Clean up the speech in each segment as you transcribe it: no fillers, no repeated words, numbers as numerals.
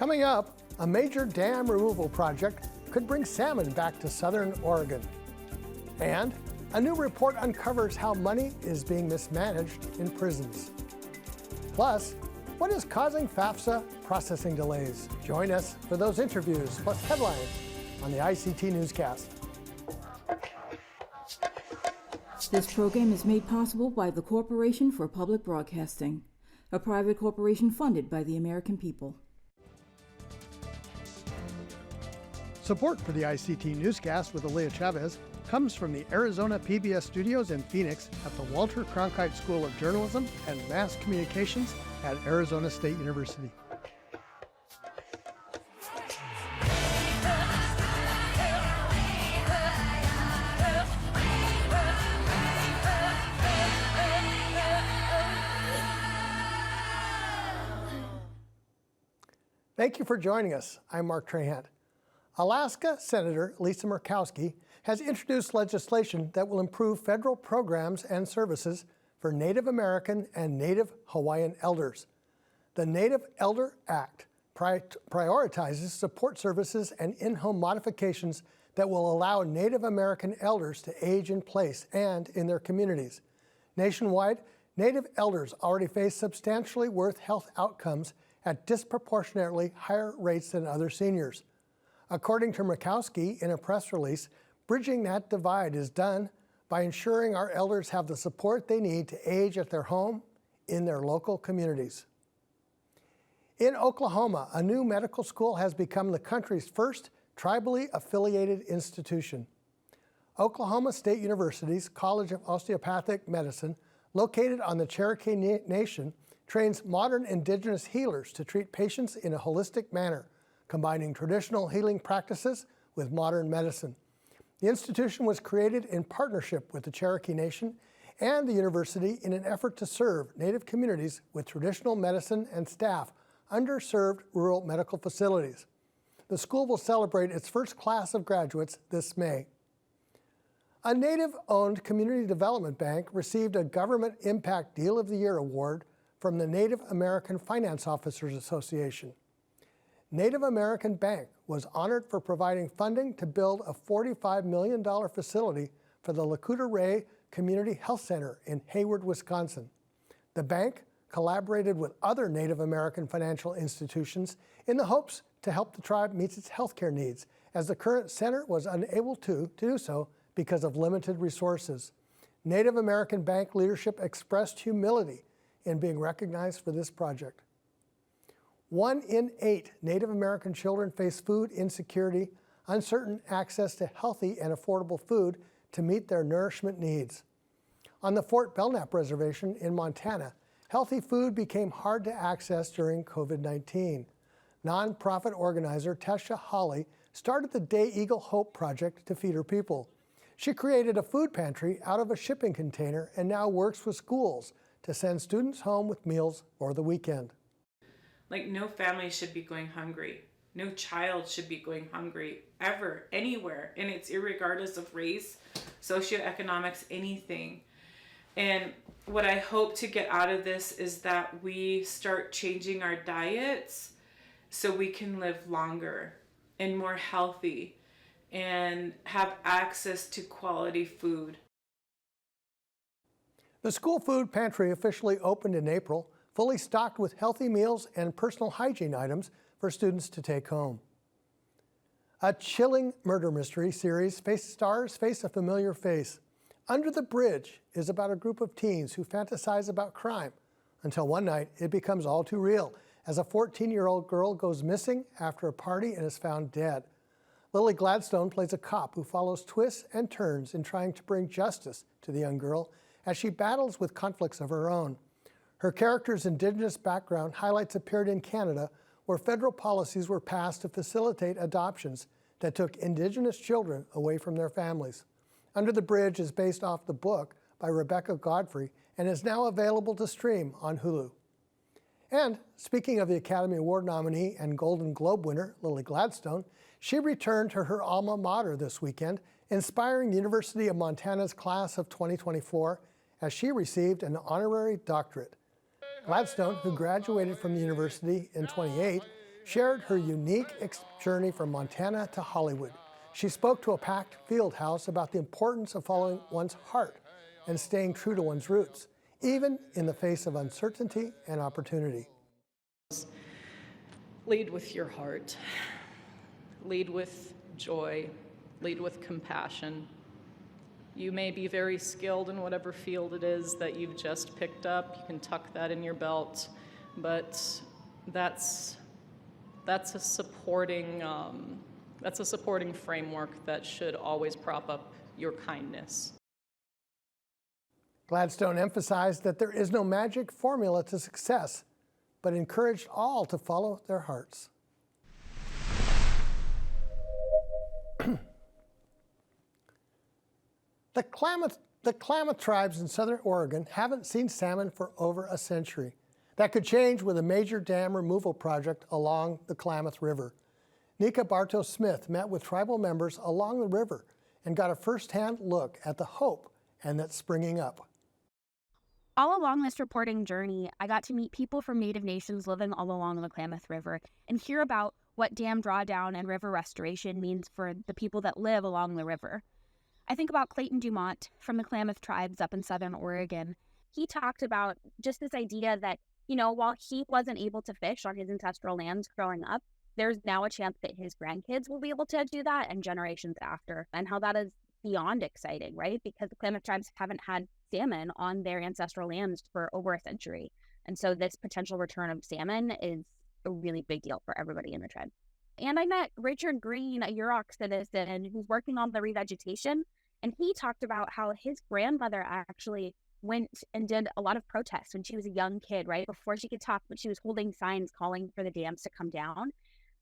Coming up, a major dam removal project could bring salmon back to southern Oregon. And a new report uncovers how money is being mismanaged in prisons. Plus, what is causing FAFSA processing delays? Join us for those interviews plus headlines on the ICT Newscast. This program is made possible by the Corporation for Public Broadcasting, a private corporation funded by the American people. Support for the ICT Newscast with Aaliyah Chavez comes from the Arizona PBS studios in Phoenix at the Walter Cronkite School of Journalism and Mass Communications at Arizona State University. Thank you for joining us. I'm Mark Trahant. Alaska Senator Lisa Murkowski has introduced legislation that will improve federal programs and services for Native American and Native Hawaiian elders. The Native Elder Act prioritizes support services and in-home modifications that will allow Native American elders to age in place and in their communities. Nationwide, Native elders already face substantially worse health outcomes at disproportionately higher rates than other seniors. According to Murkowski in a press release, bridging that divide is done by ensuring our elders have the support they need to age at their home in their local communities. In Oklahoma, a new medical school has become the country's first tribally affiliated institution. Oklahoma State University's College of Osteopathic Medicine, located on the Cherokee Nation, trains modern indigenous healers to treat patients in a holistic manner, combining traditional healing practices with modern medicine. The institution was created in partnership with the Cherokee Nation and the university in an effort to serve Native communities with traditional medicine and staff underserved rural medical facilities. The school will celebrate its first class of graduates this May. A Native-owned community development bank received a Government Impact Deal of the Year award from the Native American Finance Officers Association. Native American Bank was honored for providing funding to build a $45 million facility for the Lakuta Ray Community Health Center in Hayward, Wisconsin. The bank collaborated with other Native American financial institutions in the hopes to help the tribe meet its healthcare needs, as the current center was unable to do so because of limited resources. Native American Bank leadership expressed humility in being recognized for this project. 1 in 8 Native American children face food insecurity, uncertain access to healthy and affordable food to meet their nourishment needs. On the Fort Belknap Reservation in Montana, healthy food became hard to access during COVID-19. Nonprofit organizer Tesha Hawley started the Day Eagle Hope Project to feed her people. She created a food pantry out of a shipping container and now works with schools to send students home with meals for the weekend. Like, no family should be going hungry. No child should be going hungry ever, anywhere. And it's irregardless of race, socioeconomics, anything. And what I hope to get out of this is that we start changing our diets so we can live longer and more healthy and have access to quality food. The school food pantry officially opened in April, fully stocked with healthy meals and personal hygiene items for students to take home. A chilling murder mystery series stars face a familiar face. Under the Bridge is about a group of teens who fantasize about crime until one night it becomes all too real as a 14-year-old girl goes missing after a party and is found dead. Lily Gladstone plays a cop who follows twists and turns in trying to bring justice to the young girl as she battles with conflicts of her own. Her character's Indigenous background highlights a period in Canada where federal policies were passed to facilitate adoptions that took Indigenous children away from their families. Under the Bridge is based off the book by Rebecca Godfrey and is now available to stream on Hulu. And speaking of the Academy Award nominee and Golden Globe winner, Lily Gladstone, she returned to her alma mater this weekend, inspiring the University of Montana's class of 2024 as she received an honorary doctorate. Gladstone, who graduated from the university in 2008, shared her unique journey from Montana to Hollywood. She spoke to a packed field house about the importance of following one's heart and staying true to one's roots, even in the face of uncertainty and opportunity. Lead with your heart. Lead with joy. Lead with compassion. You may be very skilled in whatever field it is that you've just picked up. You can tuck that in your belt, but that's a supporting framework that should always prop up your kindness. Gladstone emphasized that there is no magic formula to success, but encouraged all to follow their hearts. The Klamath tribes in southern Oregon haven't seen salmon for over a century. That could change with a major dam removal project along the Klamath River. Nika Bartow-Smith met with tribal members along the river and got a first-hand look at the hope and that's springing up. All along this reporting journey, I got to meet people from Native nations living all along the Klamath River and hear about what dam drawdown and river restoration means for the people that live along the river. I think about Clayton Dumont from the Klamath tribes up in southern Oregon. He talked about just this idea that, while he wasn't able to fish on his ancestral lands growing up, there's now a chance that his grandkids will be able to do that and generations after, and how that is beyond exciting, right? Because the Klamath tribes haven't had salmon on their ancestral lands for over a century. And so this potential return of salmon is a really big deal for everybody in the tribe. And I met Richard Green, a Yurok citizen who's working on the revegetation. And he talked about how his grandmother actually went and did a lot of protests when she was a young kid, right? Before she could talk, but she was holding signs calling for the dams to come down.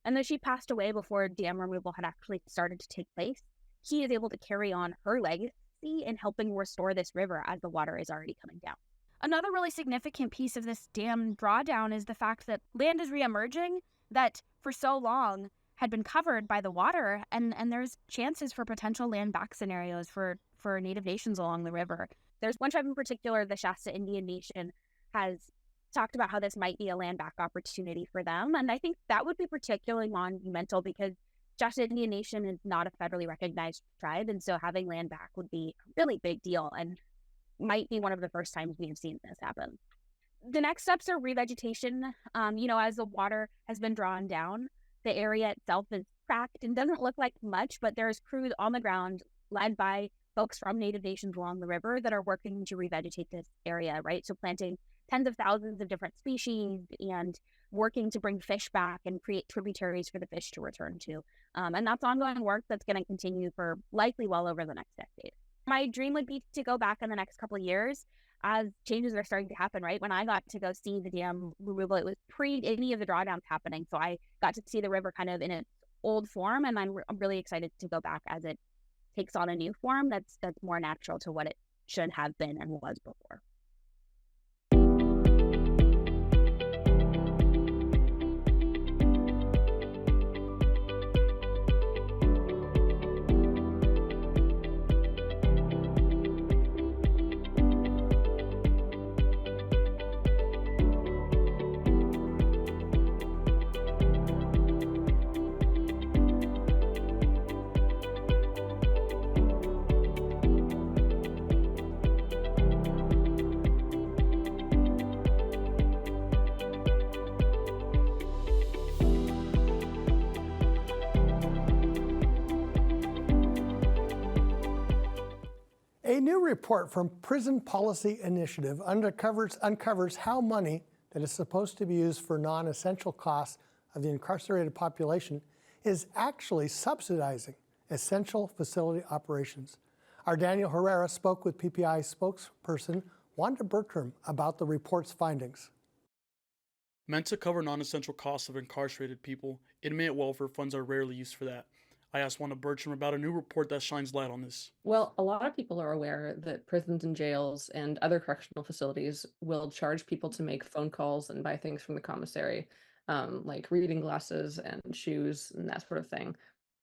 And then she passed away before dam removal had actually started to take place. He is able to carry on her legacy in helping restore this river as the water is already coming down. Another really significant piece of this dam drawdown is the fact that land is reemerging that for so long had been covered by the water, and there's chances for potential land back scenarios for Native nations along the river. There's one tribe in particular, the Shasta Indian Nation, has talked about how this might be a land back opportunity for them. And I think that would be particularly monumental because Shasta Indian Nation is not a federally recognized tribe. And so having land back would be a really big deal and might be one of the first times we have seen this happen. The next steps are revegetation. As the water has been drawn down, the area itself is cracked and doesn't look like much, but there's crews on the ground led by folks from Native nations along the river that are working to revegetate this area, right? So planting tens of thousands of different species and working to bring fish back and create tributaries for the fish to return to. And that's ongoing work that's going to continue for likely well over the next decade. My dream would be to go back in the next couple of years as changes are starting to happen, right? When I got to go see the dam removal, it was pre any of the drawdowns happening. So I got to see the river kind of in its old form, and I'm really excited to go back as it takes on a new form that's more natural to what it should have been and was before. A new report from Prison Policy Initiative uncovers how money that is supposed to be used for non-essential costs of the incarcerated population is actually subsidizing essential facility operations. Our Daniel Herrera spoke with PPI spokesperson Wanda Bertram about the report's findings. Meant to cover non-essential costs of incarcerated people, inmate welfare funds are rarely used for that. I asked Wanda Bertram about a new report that shines light on this. Well, a lot of people are aware that prisons and jails and other correctional facilities will charge people to make phone calls and buy things from the commissary, like reading glasses and shoes and that sort of thing.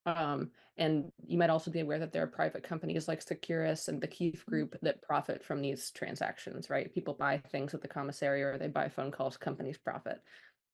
And you might also be aware that there are private companies like Securus and the Keefe Group that profit from these transactions, right? People buy things at the commissary or they buy phone calls, companies profit.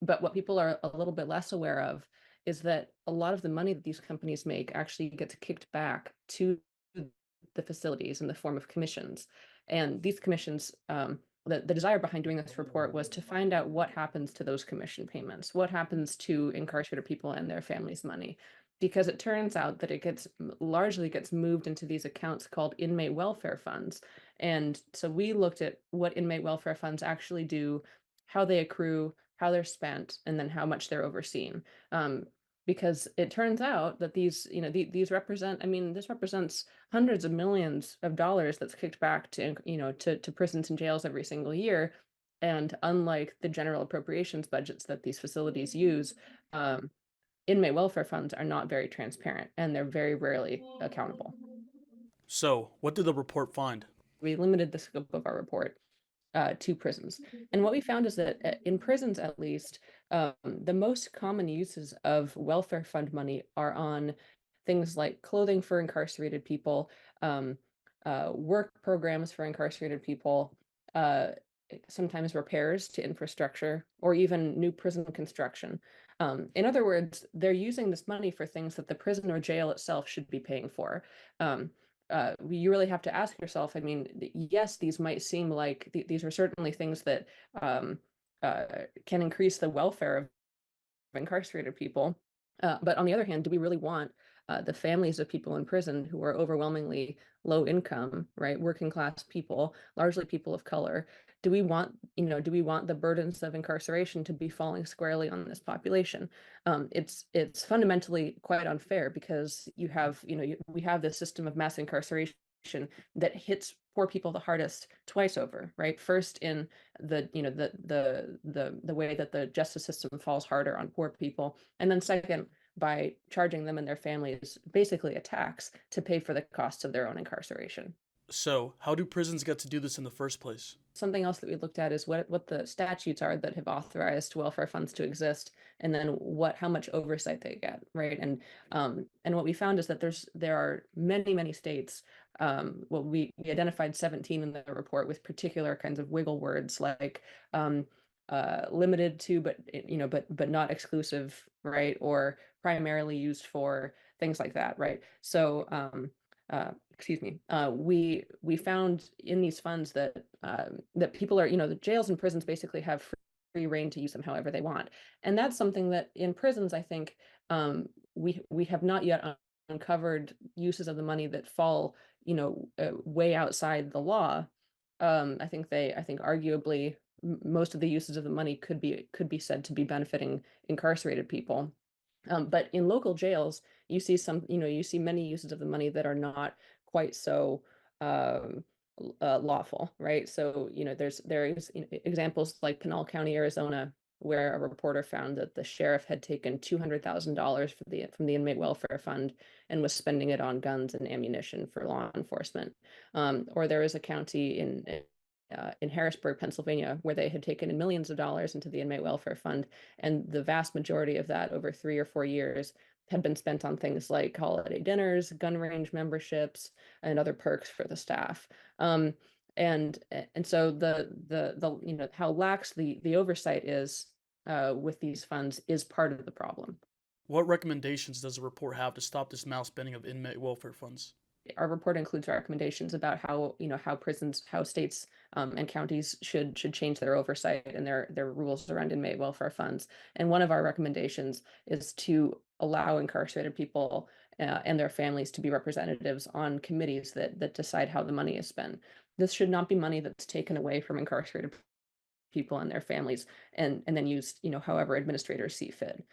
But what people are a little bit less aware of is that a lot of the money that these companies make actually gets kicked back to the facilities in the form of commissions. And these commissions, the desire behind doing this report was to find out what happens to those commission payments, what happens to incarcerated people and their families' money. Because it turns out that it largely gets moved into these accounts called inmate welfare funds. And so we looked at what inmate welfare funds actually do, how they accrue, how they're spent, and then how much they're overseen. Because it turns out that these represent, I mean, this represents hundreds of millions of dollars that's kicked back to, to prisons and jails every single year. And unlike the general appropriations budgets that these facilities use, um, inmate welfare funds are not very transparent and they're very rarely accountable. So, what did the report find? We limited the scope of our report to prisons. And what we found is that in prisons, at least, the most common uses of welfare fund money are on things like clothing for incarcerated people, um, work programs for incarcerated people, uh, sometimes repairs to infrastructure, or even new prison construction. In other words, they're using this money for things that the prison or jail itself should be paying for. Um, you really have to ask yourself, I mean, yes, these might seem like these are certainly things that um, can increase the welfare of incarcerated people. But on the other hand, do we really want the families of people in prison who are overwhelmingly low income, right, working class people, largely people of color? Do we want the burdens of incarceration to be falling squarely on this population? It's fundamentally quite unfair because we have this system of mass incarceration that hits poor people the hardest twice over, right? First in the way that the justice system falls harder on poor people, and then second by charging them and their families basically a tax to pay for the costs of their own incarceration. So, how do prisons get to do this in the first place? Something else that we looked at is what the statutes are that have authorized welfare funds to exist, and then how much oversight they get, right? And what we found is that there are many states. Well, we identified 17 in the report with particular kinds of wiggle words like limited to, but not exclusive, right? Or primarily used for things like that, right? So excuse me, we found in these funds that people are, the jails and prisons basically have free reign to use them however they want, and that's something that in prisons, I think, we have not yet uncovered uses of the money that fall, way outside the law. I think arguably most of the uses of the money could be said to be benefiting incarcerated people. But in local jails, you see many uses of the money that are not quite so um, lawful, right? So, there is examples like Pinal County, Arizona, where a reporter found that the sheriff had taken $200,000 from the inmate welfare fund and was spending it on guns and ammunition for law enforcement. Or there is a county in Harrisburg, Pennsylvania, where they had taken millions of dollars into the inmate welfare fund, and the vast majority of that, over 3 or 4 years, had been spent on things like holiday dinners, gun range memberships, and other perks for the staff. Um, and so how lax the oversight is with these funds is part of the problem. What recommendations does the report have to stop this malspending of inmate welfare funds? Our report includes recommendations about how prisons, how states and counties should change their oversight and their rules around inmate welfare funds. And one of our recommendations is to allow incarcerated people and their families to be representatives on committees that decide how the money is spent. This should not be money that's taken away from incarcerated people and their families and then used, however administrators see fit.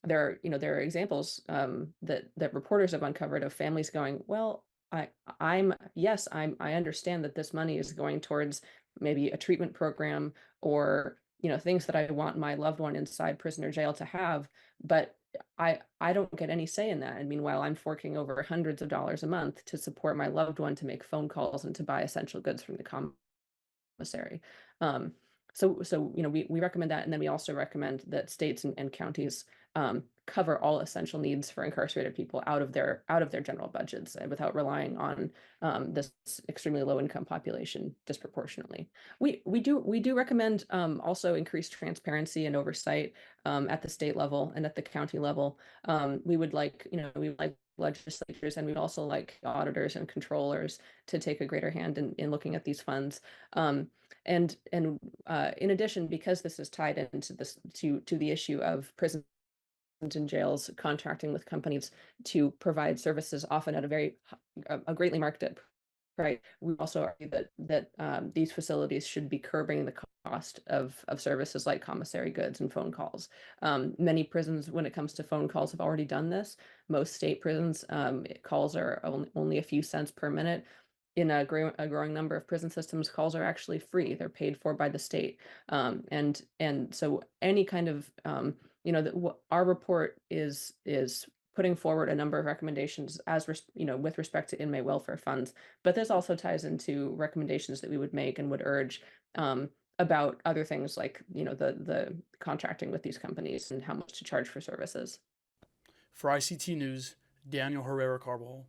There are examples that reporters have uncovered of families going, well, I understand that this money is going towards maybe a treatment program or things that I want my loved one inside prison or jail to have, but I don't get any say in that. And meanwhile, I'm forking over hundreds of dollars a month to support my loved one, to make phone calls and to buy essential goods from the commissary. Um, So we recommend that, and then we also recommend that states and counties cover all essential needs for incarcerated people out of their general budgets without relying on this extremely low income population disproportionately. We do recommend also increased transparency and oversight at the state level and at the county level. We would like legislatures, and we'd also like auditors and controllers to take a greater hand in looking at these funds. And in addition, because this is tied into this to the issue of prisons and jails contracting with companies to provide services, often at a greatly marked up price, we also argue that these facilities should be curbing the cost of services like commissary goods and phone calls. Many prisons, when it comes to phone calls, have already done this. Most state prisons, calls are only a few cents per minute. In a growing number of prison systems, calls are actually free. They're paid for by the state. And so any kind of, our report is putting forward a number of recommendations with respect to inmate welfare funds. But this also ties into recommendations that we would make and would urge about other things like, the contracting with these companies and how much to charge for services. For ICT News, Daniel Herrera Carbajal.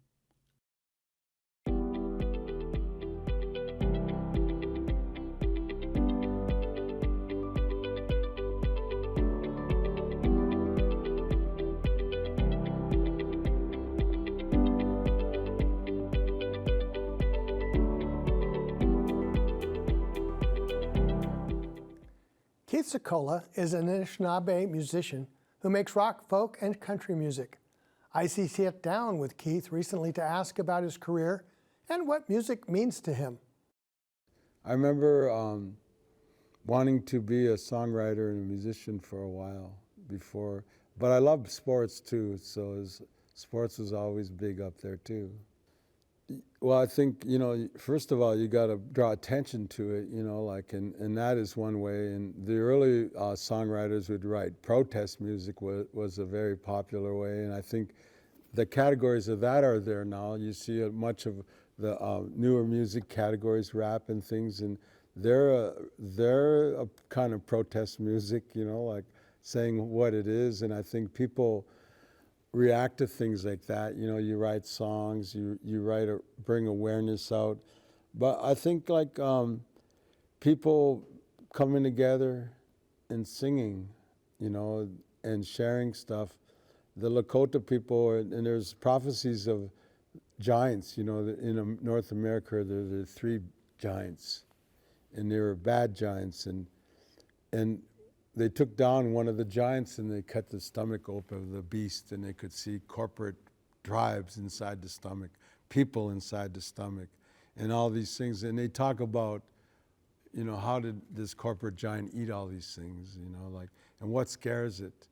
Keith Sokola is an Anishinaabe musician who makes rock, folk, and country music. I sat down with Keith recently to ask about his career and what music means to him. I remember wanting to be a songwriter and a musician for a while before, but I loved sports too, so sports was always big up there too. Well, I think, first of all, you got to draw attention to it, and that is one way. And the early songwriters would write protest music was a very popular way. And I think the categories of that are there now. You see much of the newer music categories, rap and things, and they're a kind of protest music, like saying what it is. And I think people react to things like that. You write songs, you bring awareness out. But I think like people coming together and singing, and sharing stuff. The Lakota people, and there's prophecies of giants, in North America, there are 3 giants, and they were bad giants, and they took down one of the giants and they cut the stomach open of the beast, and they could see corporate tribes inside the stomach, people inside the stomach, and all these things. And they talk about, how did this corporate giant eat all these things, and what scares it?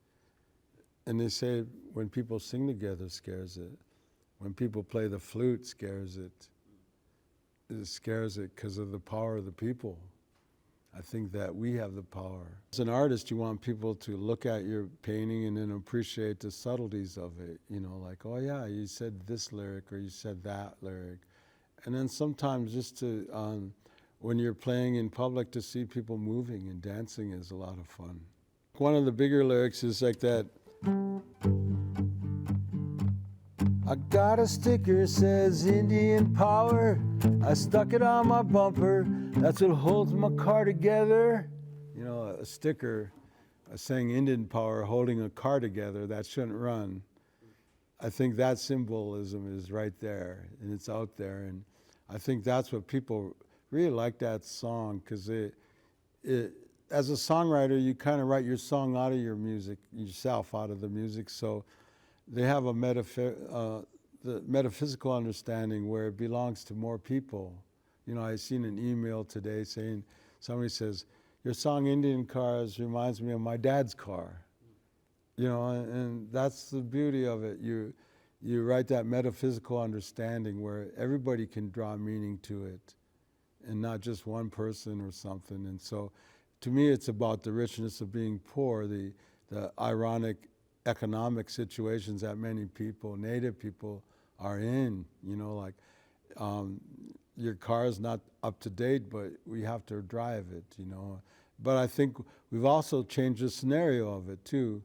And they say when people sing together scares it. When people play the flute scares it. It scares it because of the power of the people. I think that we have the power. As an artist, you want people to look at your painting and then appreciate the subtleties of it. Like, oh yeah, you said this lyric or you said that lyric. And then sometimes just to, when you're playing in public, to see people moving and dancing is a lot of fun. One of the bigger lyrics is like that. I got a sticker, says Indian power. I stuck it on my bumper. That's what holds my car together. A sticker saying Indian power holding a car together, that shouldn't run. I think that symbolism is right there, and it's out there. And I think that's what people really like that song, because as a songwriter, you kind of write your song out of your music, yourself out of the music. So they have a the metaphysical understanding where it belongs to more people. I seen an email today saying, somebody says, your song Indian Cars reminds me of my dad's car. And that's the beauty of it. You write that metaphysical understanding where everybody can draw meaning to it, and not just one person or something. And so to me, it's about the richness of being poor, the ironic economic situations that many people, Native people, are in. Your car is not up to date, but we have to drive it. But I think we've also changed the scenario of it too.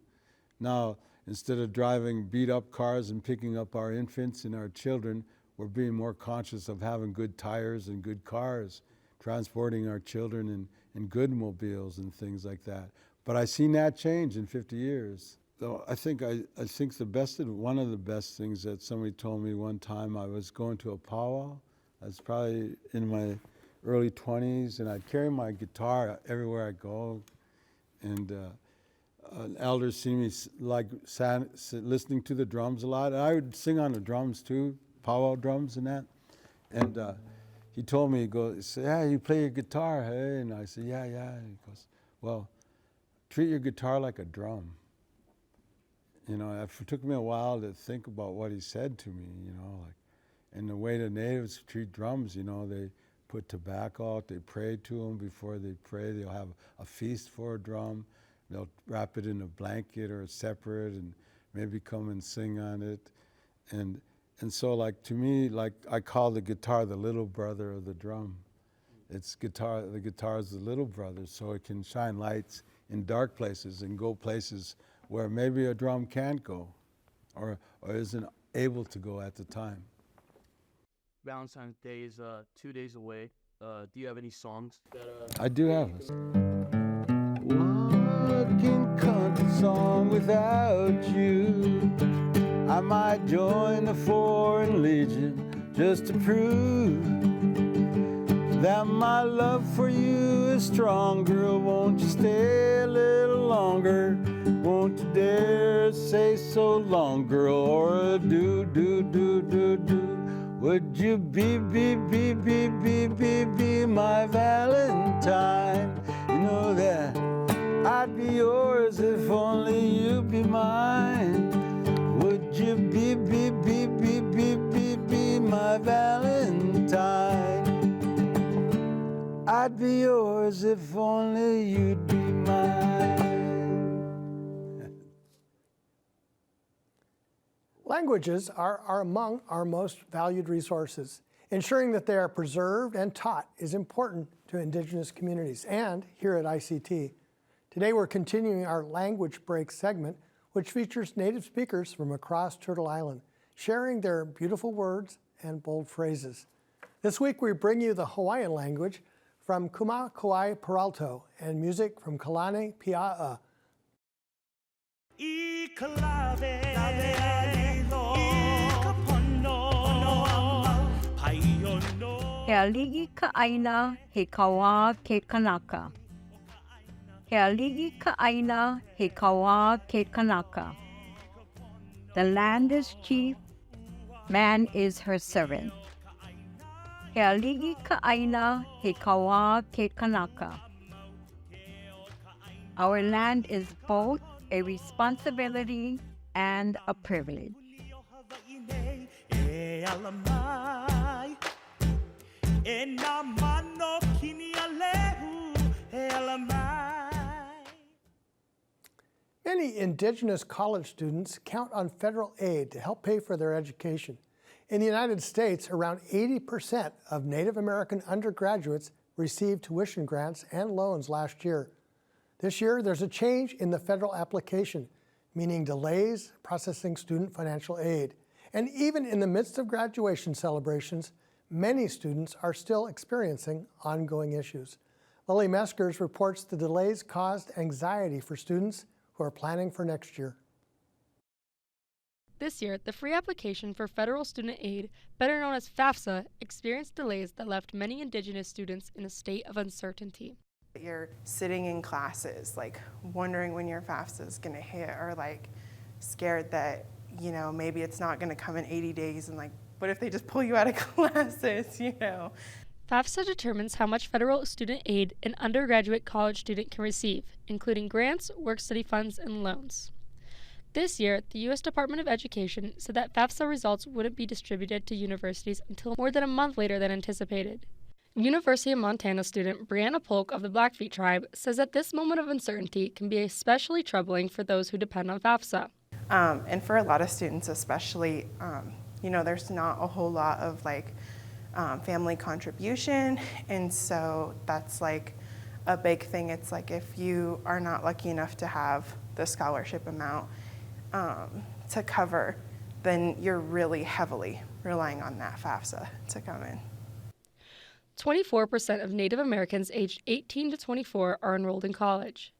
Now, instead of driving beat up cars and picking up our infants and our children, we're being more conscious of having good tires and good cars, transporting our children in good mobiles and things like that. But I've seen that change in 50 years. So I think one of the best things that somebody told me one time, I was going to a powwow. I was probably in my early 20s, and I'd carry my guitar everywhere I go. And an elder seen me listening to the drums a lot. And I would sing on the drums too, powwow drums and that. And he told me, he said, "Yeah, you play your guitar, hey?" And I said, yeah. And he goes, "Well, treat your guitar like a drum." You know, it took me a while to think about what he said to me, you know, like, and the way the natives treat drums, you know, they put tobacco out, they pray to them before they pray. They'll have a feast for a drum. They'll wrap it in a blanket or separate and maybe come and sing on it. And so, like, to me, like, I call the guitar the little brother of the drum. The guitar is the little brother, so it can shine lights in dark places and go places where maybe a drum can't go or isn't able to go at the time. Valentine's Day is 2 days away. Do you have any songs that I do have this. What can country song without you? I might join the Foreign Legion just to prove that my love for you is strong. Girl, won't you stay a little longer? Won't you dare say so long, girl, or do. Would you be my Valentine? You know that I'd be yours if only you'd be mine. Would you be my Valentine? I'd be yours if only you'd be mine. Languages are among our most valued resources. Ensuring that they are preserved and taught is important to Indigenous communities and here at ICT. Today we're continuing our Language Break segment, which features native speakers from across Turtle Island, sharing their beautiful words and bold phrases. This week we bring you the Hawaiian language from Kuma Kauai Peralto and music from Kalane Pia'a. He ali'i ka aina he kaua ke kanaka. He ali'i ka aina he kaua ke kanaka. The land is chief, man is her servant. He ali'i ka aina he kaua ke kanaka. Our land is both a responsibility and a privilege. Many Indigenous college students count on federal aid to help pay for their education. In the United States, around 80% of Native American undergraduates received tuition grants and loans last year. This year, there's a change in the federal application, meaning delays processing student financial aid. And even in the midst of graduation celebrations, many students are still experiencing ongoing issues. Lily Meskers reports the delays caused anxiety for students who are planning for next year. This year, the free application for federal student aid, better known as FAFSA, experienced delays that left many Indigenous students in a state of uncertainty. You're sitting in classes, like wondering when your FAFSA is going to hit, or like scared that, you know, maybe it's not going to come in 80 days, and like, what if they just pull you out of classes, you know? FAFSA determines how much federal student aid an undergraduate college student can receive, including grants, work-study funds, and loans. This year, the U.S. Department of Education said that FAFSA results wouldn't be distributed to universities until more than a month later than anticipated. University of Montana student Brianna Polk of the Blackfeet tribe says that this moment of uncertainty can be especially troubling for those who depend on FAFSA. And for a lot of students especially, you know, there's not a whole lot of like family contribution, and so that's like a big thing. It's like if you are not lucky enough to have the scholarship amount to cover, then you're really heavily relying on that FAFSA to come in. 24% of Native Americans aged 18 to 24 are enrolled in college.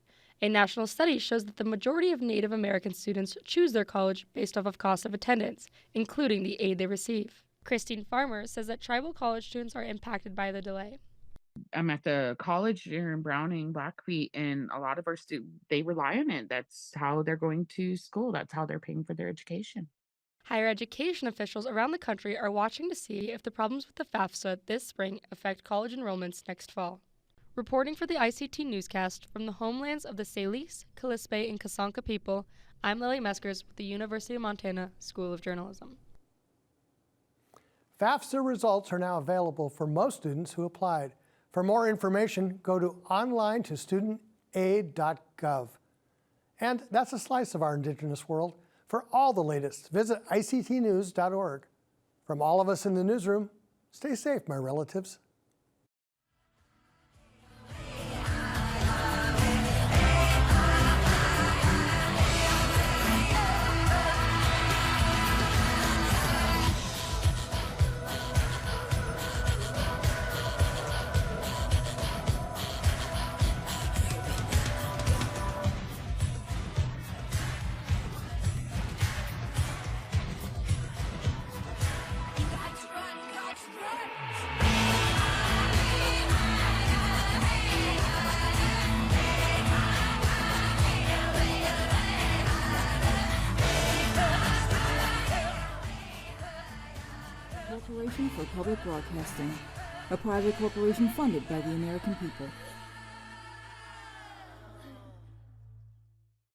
A national study shows that the majority of Native American students choose their college based off of cost of attendance, including the aid they receive. Christine Farmer says that tribal college students are impacted by the delay. I'm at the college here in Browning, Blackfeet, and a lot of our students, they rely on it. That's how they're going to school. That's how they're paying for their education. Higher education officials around the country are watching to see if the problems with the FAFSA this spring affect college enrollments next fall. Reporting for the ICT Newscast from the homelands of the Salish, Kalispé, and Kasanka people, I'm Lily Meskers with the University of Montana School of Journalism. FAFSA results are now available for most students who applied. For more information, go to online-to-studentaid.gov. And that's a slice of our Indigenous world. For all the latest, visit ictnews.org. From all of us in the newsroom, stay safe, my relatives. Corporation for Public Broadcasting, a private corporation funded by the American people.